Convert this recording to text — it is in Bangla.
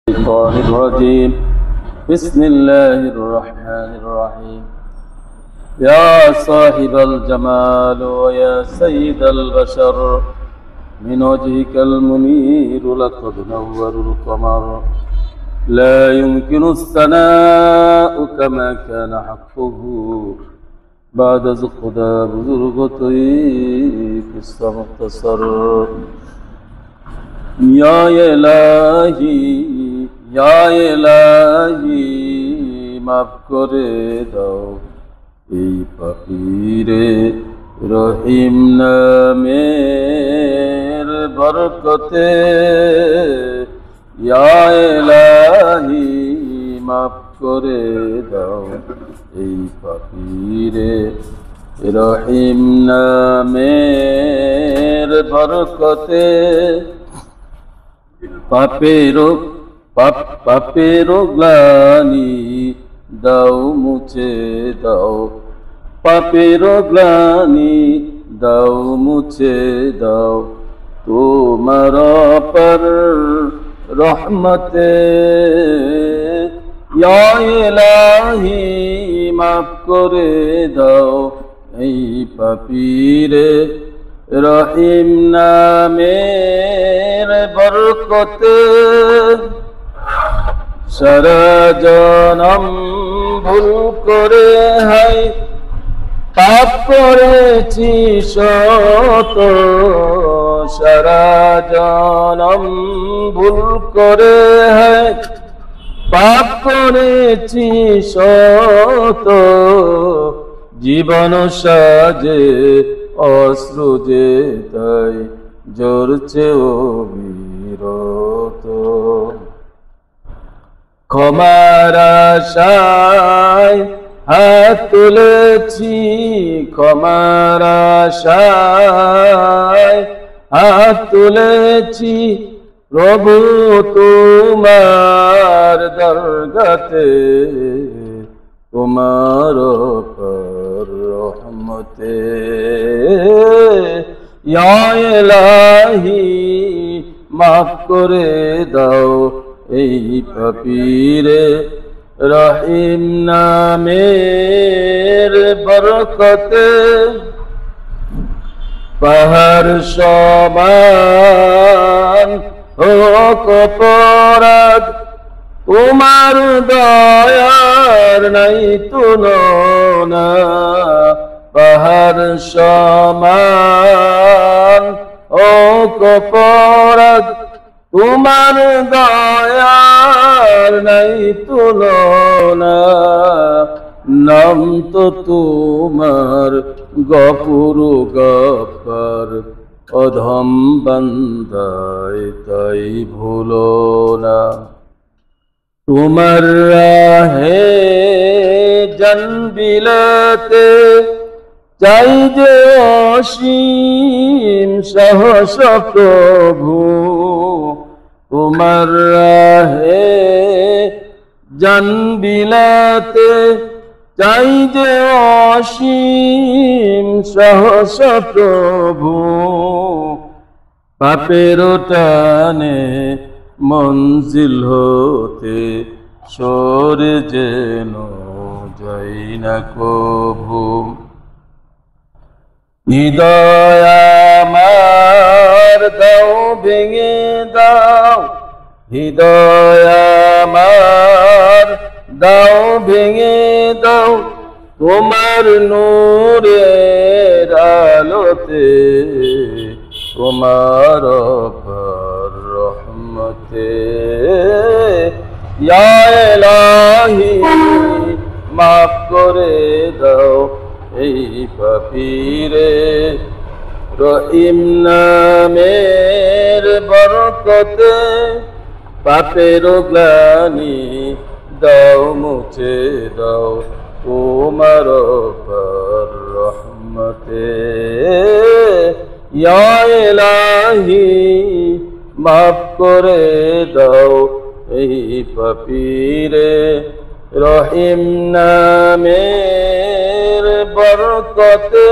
الشيطان الرجيم. بسم الله الرحمن الرحيم. يا صاحب الجمال ويا سيد البشر من وجهك المنير لقد نور القمر لا يمكن الثناء كما كان حقه بعد خدا بزرگتي قصة مختصر. یا الہی মাফ করে দাও এই পাপীরে রহিম নামের বরকতে। ইয়া ইলাহি মাফ করে দাও এই পাপীরে রহিম নামের বরকতে। পাপেরো গ্লানি দাও মুছে দাও, পাপেরো গ্লানি দাও মুছে দাও তোমার পর রহমতে। ইয়া ইলাহি মাফ করে দাও এই পাপীরে রহিম নামের বরকতে। সারা জনম ভুল করে হায় পাপ করেছি শত, সারা জনম ভুল করে হায় পাপ করেছি শত। জীবন সাজে অশ্রু যে তাই ঝরছে অবিরত। ক্ষমার আশায় হাত তুলেছি, ক্ষমার আশায় হাত তুলেছি প্রভু তোমার দরগাতে, তোমার রহমতে। ইয়া ইলাহি মাফ করে দাও এই পাপীরে রহিম নামের বরকতে। পাহাড় সমান হোক অপরাধ তোমার দয়ার নাই তুলনা। পাহাড় সমান হোক অপরাধ তোমার দয়ার নাই তুলনা। নাম তো তোমার গফুর গফফার, অধম বান্দায় তাই ভুলো না। তোমার রাহে জনবিলাতে চাই যে অসীম সাহস প্রভু। তোমার রাহে জনবিলাতে চাই যে অসীম সাহস প্রভু। পাপের টানে মঞ্জিল হতে সরে যেন যাই না কভু। হৃদয় আমার দাও ভেঙে দাও, হৃদয় আমার দাও ভেঙে দাও তোমার নূরের আলোতে, তোমার রহমতে। ইয়া ইলাহি মাফ করে দাও এই পাপীরে রহিম নামের বরকতে। পাপেরো গ্লানি দাও মুছে দাও তোমার পর রহমতে। ইয়া ইলাহি মাফ করে দাও এই পাপীরে রহিম নামের বরকতে।